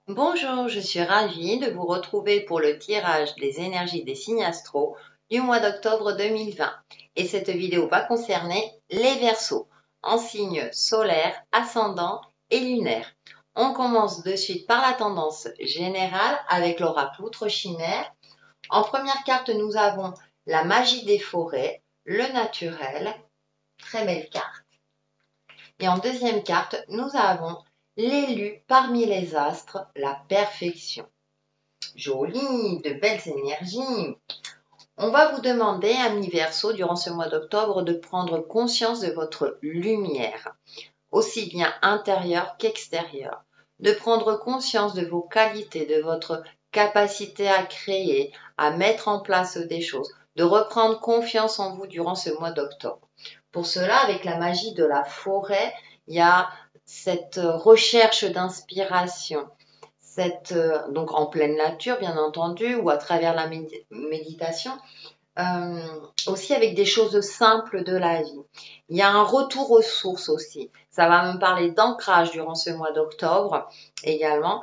Bonjour, je suis ravie de vous retrouver pour le tirage des énergies des signes astro du mois d'octobre 2020. Et cette vidéo va concerner les Verseaux, en signes solaires, ascendants et lunaires. On commence de suite par la tendance générale avec l'oracle Outre-Chimère. En première carte, nous avons la magie des forêts, le naturel, très belle carte. Et en deuxième carte, nous avons l'élu parmi les astres, la perfection. Joli, de belles énergies. On va vous demander, amis Verseau, durant ce mois d'octobre, de prendre conscience de votre lumière, aussi bien intérieure qu'extérieure, de prendre conscience de vos qualités, de votre capacité à créer, à mettre en place des choses, de reprendre confiance en vous durant ce mois d'octobre. Pour cela, avec la magie de la forêt, il y a cette recherche d'inspiration, donc en pleine nature, bien entendu, ou à travers la méditation, aussi avec des choses simples de la vie. Il y a un retour aux sources aussi. Ça va me parler d'ancrage durant ce mois d'octobre également.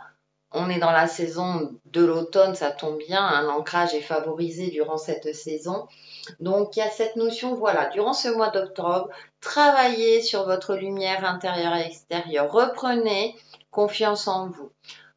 On est dans la saison de l'automne, ça tombe bien, un ancrage est favorisé durant cette saison. Donc, il y a cette notion, voilà, durant ce mois d'octobre, travaillez sur votre lumière intérieure et extérieure. Reprenez confiance en vous,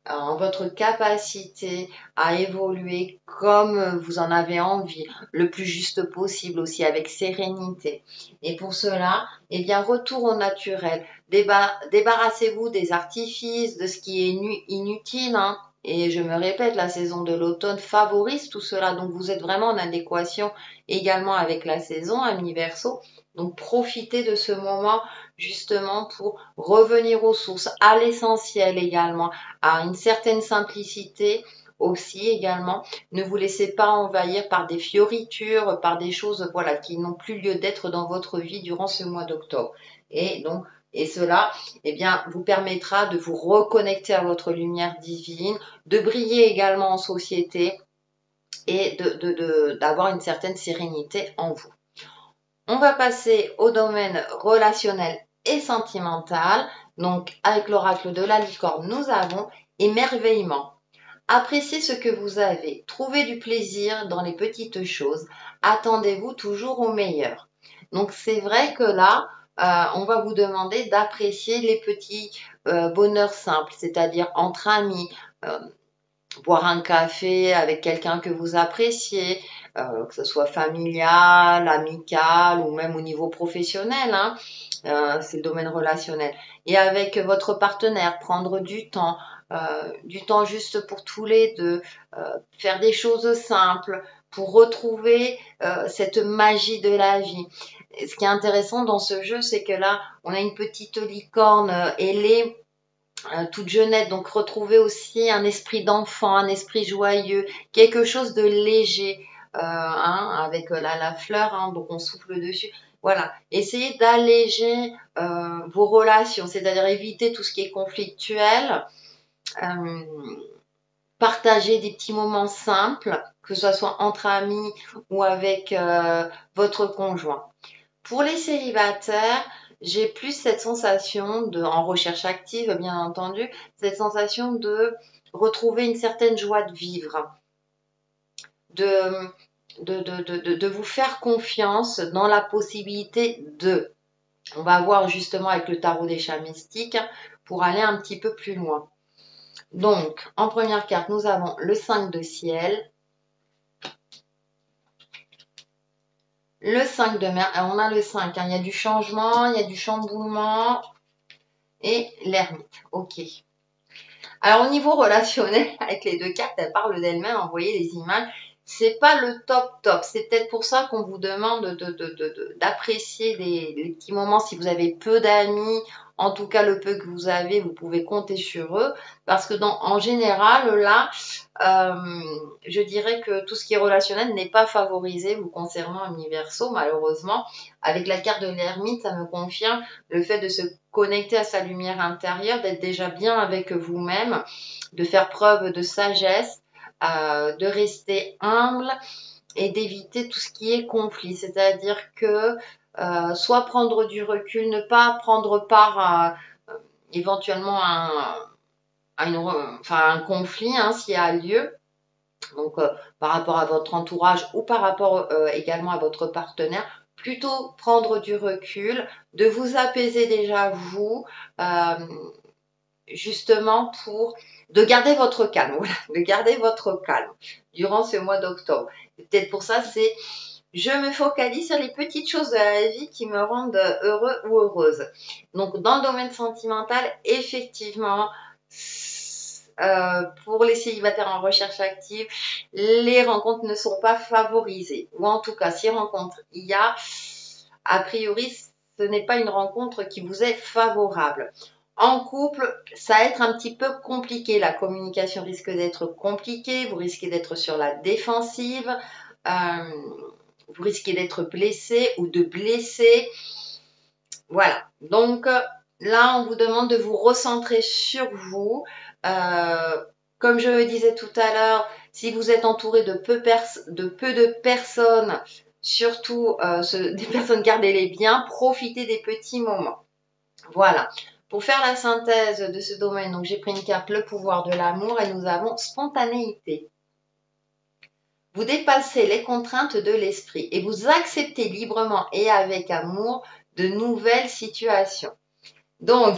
en votre capacité à évoluer comme vous en avez envie, le plus juste possible aussi avec sérénité. Et pour cela, eh bien, retour au naturel. Débarrassez-vous des artifices, de ce qui est inutile, hein. Et je me répète, la saison de l'automne favorise tout cela. Donc, vous êtes vraiment en adéquation également avec la saison, amis Verseau. Donc, profitez de ce moment justement pour revenir aux sources, à l'essentiel également, à une certaine simplicité aussi également. Ne vous laissez pas envahir par des fioritures, par des choses voilà, qui n'ont plus lieu d'être dans votre vie durant ce mois d'octobre. Et cela, eh bien, vous permettra de vous reconnecter à votre lumière divine, de briller également en société et d'avoir une certaine sérénité en vous. On va passer au domaine relationnel et sentimental. Donc, avec l'oracle de la licorne, nous avons émerveillement. Appréciez ce que vous avez. Trouvez du plaisir dans les petites choses. Attendez-vous toujours au meilleur. Donc, c'est vrai que là, on va vous demander d'apprécier les petits bonheurs simples, c'est-à-dire entre amis, boire un café avec quelqu'un que vous appréciez, que ce soit familial, amical ou même au niveau professionnel, hein, c'est le domaine relationnel. Et avec votre partenaire, prendre du temps juste pour tous les deux, faire des choses simples pour retrouver cette magie de la vie. Et ce qui est intéressant dans ce jeu, c'est que là, on a une petite licorne ailée, toute jeunette, donc retrouver aussi un esprit d'enfant, un esprit joyeux, quelque chose de léger, hein, avec la fleur, hein, donc on souffle dessus. Voilà, essayez d'alléger vos relations, c'est-à-dire éviter tout ce qui est conflictuel, euh, partager des petits moments simples, que ce soit entre amis ou avec votre conjoint. Pour les célibataires, j'ai plus cette sensation en recherche active, bien entendu, cette sensation de retrouver une certaine joie de vivre, de, de vous faire confiance dans la possibilité de. On va voir justement avec le tarot des chats mystiques pour aller un petit peu plus loin. Donc, en première carte, nous avons le 5 de ciel, le 5 de mer. Alors, on a le 5, hein, il y a du changement, il y a du chamboulement et l'ermite. Ok. Alors, au niveau relationnel, avec les deux cartes, elles parlent d'elles-mêmes, vous voyez les images. C'est pas le top. C'est peut-être pour ça qu'on vous demande d'apprécier les petits moments. Si vous avez peu d'amis, en tout cas le peu que vous avez, vous pouvez compter sur eux. Parce que en général, là, je dirais que tout ce qui est relationnel n'est pas favorisé vous concernant amis Verseau, malheureusement. Avec la carte de l'ermite, ça me confirme le fait de se connecter à sa lumière intérieure, d'être déjà bien avec vous-même, de faire preuve de sagesse, de rester humble et d'éviter tout ce qui est conflit. C'est-à-dire que soit prendre du recul, ne pas prendre part à éventuellement un conflit hein, s'il y a lieu. Donc, par rapport à votre entourage ou par rapport également à votre partenaire, plutôt prendre du recul, de vous apaiser déjà vous, justement de garder votre calme, voilà, de garder votre calme durant ce mois d'octobre. Peut-être pour ça, je me focalise sur les petites choses de la vie qui me rendent heureux ou heureuse. Donc, dans le domaine sentimental, effectivement, pour les célibataires en recherche active, les rencontres ne sont pas favorisées. Ou en tout cas, si rencontre il y a, a priori, ce n'est pas une rencontre qui vous est favorable. En couple, ça va être un petit peu compliqué. La communication risque d'être compliquée. Vous risquez d'être sur la défensive. Vous risquez d'être blessé ou de blesser. Voilà. Donc, là, on vous demande de vous recentrer sur vous. Comme je le disais tout à l'heure, si vous êtes entouré de peu de personnes, surtout des personnes, gardez-les bien, profitez des petits moments. Voilà. Pour faire la synthèse de ce domaine, donc j'ai pris une carte, le pouvoir de l'amour, et nous avons spontanéité. Vous dépassez les contraintes de l'esprit et vous acceptez librement et avec amour de nouvelles situations. Donc,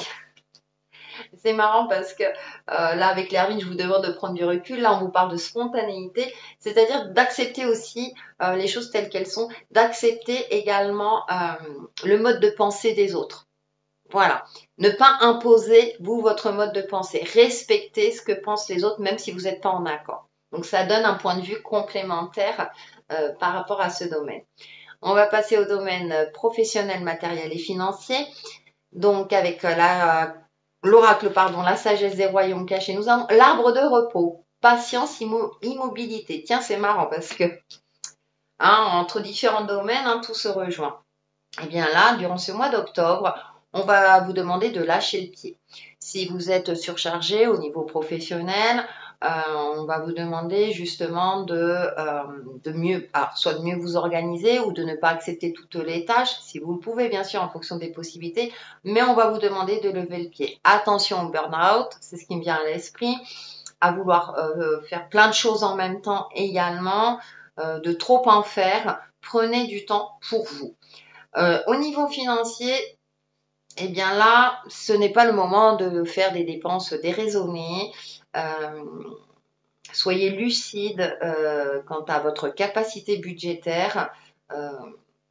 c'est marrant parce que là, avec Lervine, je vous demande de prendre du recul. Là, on vous parle de spontanéité, c'est-à-dire d'accepter aussi les choses telles qu'elles sont, d'accepter également le mode de pensée des autres. Voilà. Ne pas imposer, vous, votre mode de pensée. Respectez ce que pensent les autres, même si vous n'êtes pas en accord. Donc, ça donne un point de vue complémentaire par rapport à ce domaine. On va passer au domaine professionnel, matériel et financier. Donc, avec l'oracle, la sagesse des royaumes cachés, nous avons l'arbre de repos, patience, immobilité. Tiens, c'est marrant parce que entre différents domaines, tout se rejoint. Et bien là, durant ce mois d'octobre, on va vous demander de lâcher le pied. Si vous êtes surchargé au niveau professionnel, on va vous demander justement de mieux, soit de mieux vous organiser ou de ne pas accepter toutes les tâches, si vous le pouvez bien sûr en fonction des possibilités, mais on va vous demander de lever le pied. Attention au burn-out, c'est ce qui me vient à l'esprit, à vouloir faire plein de choses en même temps également, de trop en faire. Prenez du temps pour vous. Au niveau financier, eh bien là, ce n'est pas le moment de faire des dépenses déraisonnées. Soyez lucide quant à votre capacité budgétaire.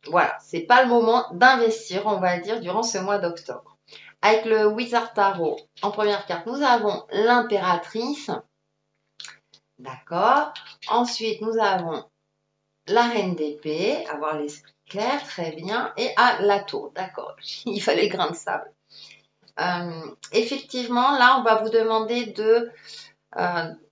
Voilà, c'est pas le moment d'investir, on va dire, durant ce mois d'octobre. Avec le Wizard Tarot, en première carte, nous avons l'impératrice. D'accord. Ensuite, nous avons la reine d'épée, avoir l'esprit clair, très bien, et la tour, d'accord, il fallait grain de sable. Effectivement, là, on va vous demander de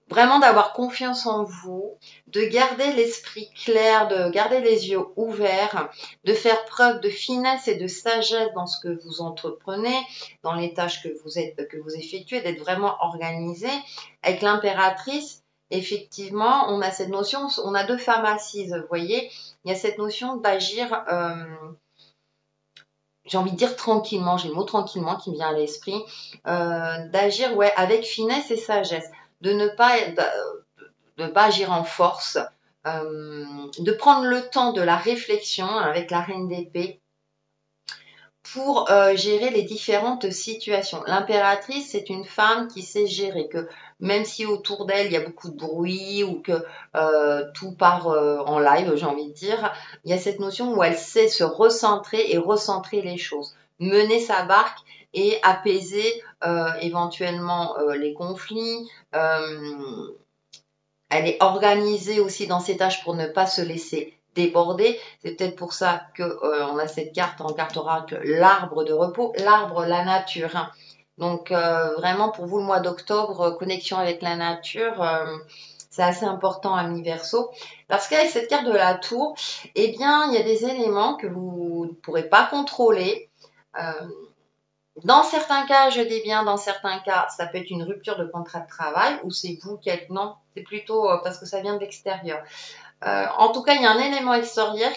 vraiment d'avoir confiance en vous, de garder l'esprit clair, de garder les yeux ouverts, de faire preuve de finesse et de sagesse dans ce que vous entreprenez, dans les tâches que vous effectuez, d'être vraiment organisé. Avec l'impératrice, effectivement, on a cette notion, on a deux femmes assises, vous voyez, il y a cette notion d'agir, j'ai envie de dire tranquillement, j'ai le mot tranquillement qui me vient à l'esprit, d'agir avec finesse et sagesse, de ne pas agir en force, de prendre le temps de la réflexion avec la reine d'épée, pour gérer les différentes situations. L'impératrice, c'est une femme qui sait gérer, que même si autour d'elle, il y a beaucoup de bruit ou que tout part en live, j'ai envie de dire, il y a cette notion où elle sait se recentrer et recentrer les choses, mener sa barque et apaiser éventuellement les conflits. Elle est organisée aussi dans ses tâches pour ne pas se laisser déborder. C'est peut-être pour ça qu'on a cette carte en carte oracle, l'arbre de repos, l'arbre, la nature. Donc vraiment pour vous le mois d'octobre, connexion avec la nature, c'est assez important à mi-verso. Parce qu'avec cette carte de la tour, eh bien il y a des éléments que vous ne pourrez pas contrôler. Dans certains cas, je dis bien, dans certains cas, ça peut être une rupture de contrat de travail ou c'est vous qui êtes... Non, c'est plutôt parce que ça vient de l'extérieur. En tout cas, il y a un élément extérieur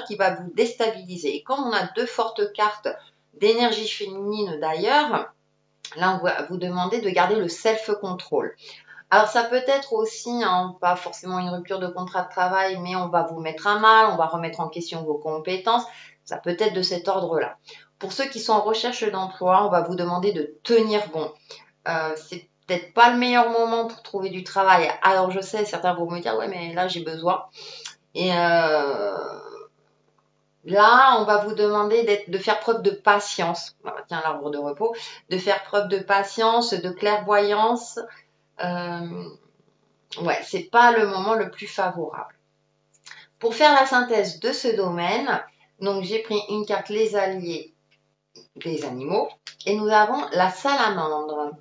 qui va vous déstabiliser. Et comme on a deux fortes cartes d'énergie féminine d'ailleurs, Là, on va vous demander de garder le self-control. Alors, ça peut être aussi, hein, pas forcément une rupture de contrat de travail, mais on va vous mettre à mal, on va remettre en question vos compétences. Ça peut être de cet ordre-là. Pour ceux qui sont en recherche d'emploi, on va vous demander de tenir bon. C'est peut-être pas le meilleur moment pour trouver du travail. Alors, je sais, certains vont me dire, ouais, mais là, j'ai besoin. Et là, on va vous demander de faire preuve de patience. Tiens, l'arbre de repos. De faire preuve de patience, de clairvoyance. Ouais, c'est pas le moment le plus favorable. Pour faire la synthèse de ce domaine, donc j'ai pris une carte les alliés des animaux et nous avons la salamandre.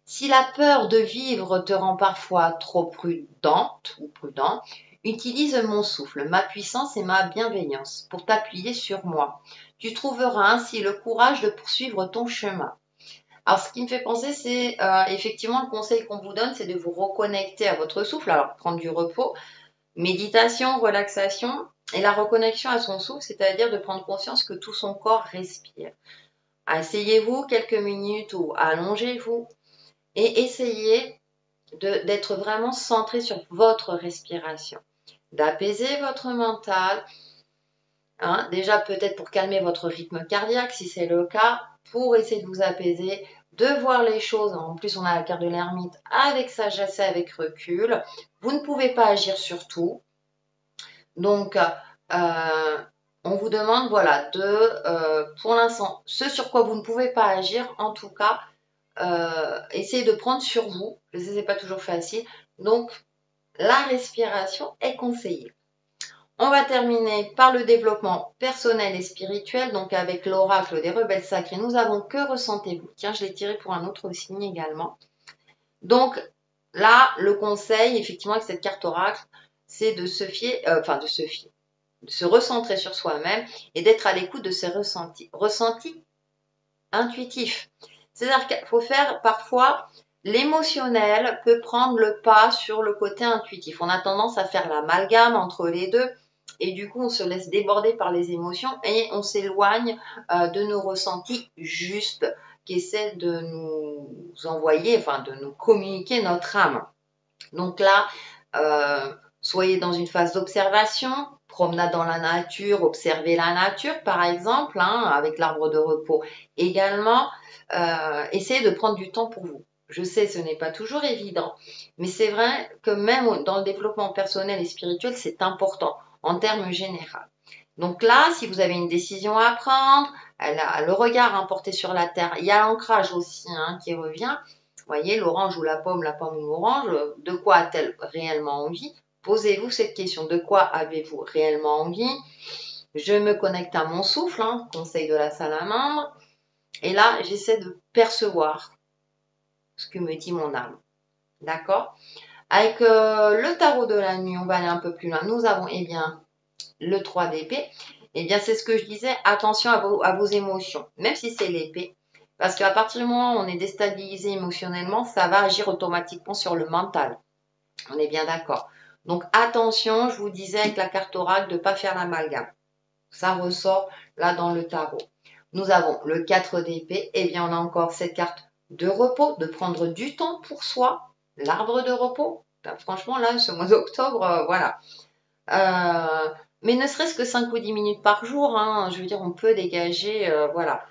Si la peur de vivre te rend parfois trop prudente ou prudent, utilise mon souffle, ma puissance et ma bienveillance pour t'appuyer sur moi. Tu trouveras ainsi le courage de poursuivre ton chemin. Alors, ce qui me fait penser, c'est effectivement le conseil qu'on vous donne, c'est de vous reconnecter à votre souffle. Alors, prendre du repos, méditation, relaxation et la reconnexion à son souffle, c'est-à-dire de prendre conscience que tout son corps respire. Asseyez-vous quelques minutes ou allongez-vous et essayez d'être vraiment centré sur votre respiration, d'apaiser votre mental, hein, déjà peut-être pour calmer votre rythme cardiaque si c'est le cas, pour essayer de vous apaiser, de voir les choses. En plus, on a la carte de l'ermite avec sagesse et avec recul. Vous ne pouvez pas agir sur tout. Donc, on vous demande, voilà, pour l'instant, ce sur quoi vous ne pouvez pas agir, en tout cas, essayez de prendre sur vous. Je sais, c'est pas toujours facile. Donc, la respiration est conseillée. On va terminer par le développement personnel et spirituel, donc avec l'oracle des rebelles sacrés. Nous avons que ressentez-vous. Tiens, je l'ai tiré pour un autre signe également. Donc là, le conseil, effectivement, avec cette carte oracle, c'est de se fier, de se recentrer sur soi-même et d'être à l'écoute de ses ressentis. Ressentis intuitifs. C'est-à-dire qu'il faut faire parfois, l'émotionnel peut prendre le pas sur le côté intuitif. On a tendance à faire l'amalgame entre les deux. Et du coup, on se laisse déborder par les émotions et on s'éloigne de nos ressentis justes qui essaient de nous envoyer, enfin de nous communiquer notre âme. Donc là, soyez dans une phase d'observation, promenade dans la nature, observez la nature par exemple, hein, avec l'arbre de repos. Également, essayez de prendre du temps pour vous. Je sais, ce n'est pas toujours évident, mais c'est vrai que même dans le développement personnel et spirituel, c'est important en termes généraux. Donc là, si vous avez une décision à prendre, le regard porté sur la terre, il y a l'ancrage aussi hein, qui revient. Vous voyez, l'orange ou la pomme ou l'orange, de quoi a-t-elle réellement envie? Posez-vous cette question, de quoi avez-vous réellement envie? Je me connecte à mon souffle, hein, conseil de la salamandre, et là, j'essaie de percevoir ce que me dit mon âme. D'accord? Avec le tarot de la nuit, on va aller un peu plus loin. Nous avons, eh bien, le 3 d'épée. Eh bien, c'est ce que je disais, attention à vos émotions, même si c'est l'épée. Parce qu'à partir du moment où on est déstabilisé émotionnellement, ça va agir automatiquement sur le mental. On est bien d'accord. Donc, attention, je vous disais avec la carte oracle de ne pas faire l'amalgame. Ça ressort là dans le tarot. Nous avons le 4 d'épée. Eh bien, on a encore cette carte de repos, de prendre du temps pour soi. L'arbre de repos. Franchement, là, ce mois d'octobre, voilà. Mais ne serait-ce que 5 ou 10 minutes par jour, hein, je veux dire, on peut dégager, voilà,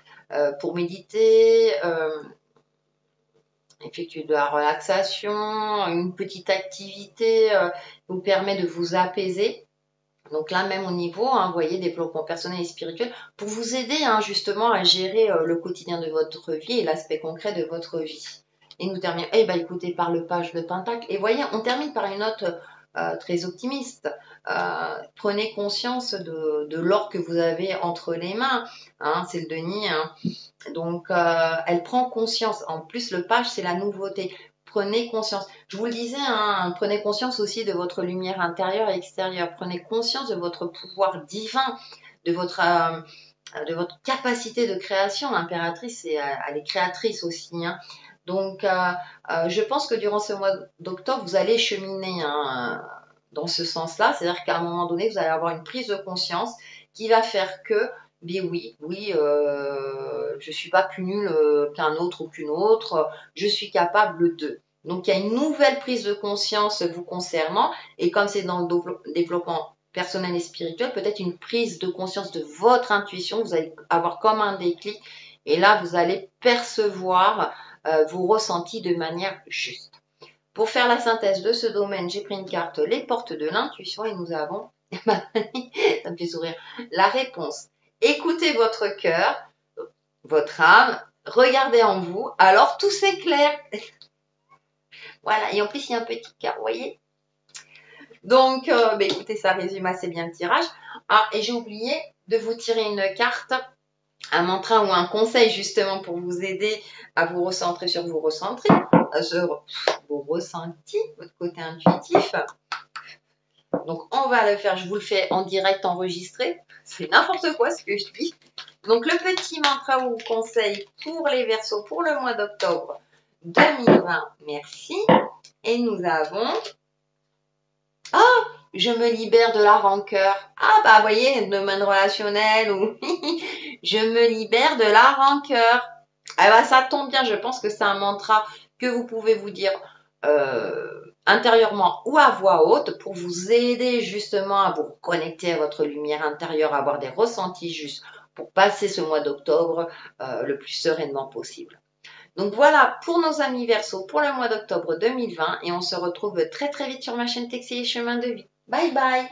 pour méditer, effectuer de la relaxation, une petite activité vous permet de vous apaiser. Donc là, même au niveau, hein, vous voyez, développement personnel et spirituel, pour vous aider hein, justement à gérer le quotidien de votre vie et l'aspect concret de votre vie. Et nous terminons, eh ben, écoutez, par le page de Pentacle. Et voyez, on termine par une note très optimiste. Prenez conscience de l'or que vous avez entre les mains. Hein, c'est le denier. Hein. Donc, elle prend conscience. En plus, le page, c'est la nouveauté. Prenez conscience. Je vous le disais, hein, prenez conscience aussi de votre lumière intérieure et extérieure. Prenez conscience de votre pouvoir divin, de votre capacité de création. L'impératrice, elle est créatrice aussi. Hein. Donc, je pense que durant ce mois d'octobre, vous allez cheminer dans ce sens-là. C'est-à-dire qu'à un moment donné, vous allez avoir une prise de conscience qui va faire que Mais oui, oui, je suis pas plus nulle qu'un autre ou qu'une autre, je suis capable de. Donc il y a une nouvelle prise de conscience vous concernant, et comme c'est dans le développement personnel et spirituel, peut-être une prise de conscience de votre intuition, vous allez avoir comme un déclic, et là vous allez percevoir vos ressentis de manière juste. Pour faire la synthèse de ce domaine, j'ai pris une carte, les portes de l'intuition, et nous avons, ça me fait sourire, la réponse. Écoutez votre cœur, votre âme, regardez en vous, alors tout s'éclaire. Voilà, et en plus il y a un petit cœur, vous voyez. Donc, écoutez, ça résume assez bien le tirage. Ah, et j'ai oublié de vous tirer une carte, un mantra ou un conseil justement pour vous aider à vous recentrer sur vos ressentis, vos ressentis, votre côté intuitif. Donc, on va le faire, je vous le fais en direct enregistré. C'est n'importe quoi ce que je dis. Donc, le petit mantra ou conseil pour les Verseaux pour le mois d'octobre 2020. Merci. Et nous avons... Ah, je me libère de la rancœur. Ah, bah, vous voyez, domaine relationnel ou... je me libère de la rancœur. Ah, bah, ça tombe bien, je pense que c'est un mantra que vous pouvez vous dire intérieurement ou à voix haute pour vous aider justement à vous connecter à votre lumière intérieure, à avoir des ressentis justes pour passer ce mois d'octobre le plus sereinement possible. Donc voilà pour nos amis Verseaux pour le mois d'octobre 2020 et on se retrouve très très vite sur ma chaîne Textile et Chemin de Vie. Bye bye!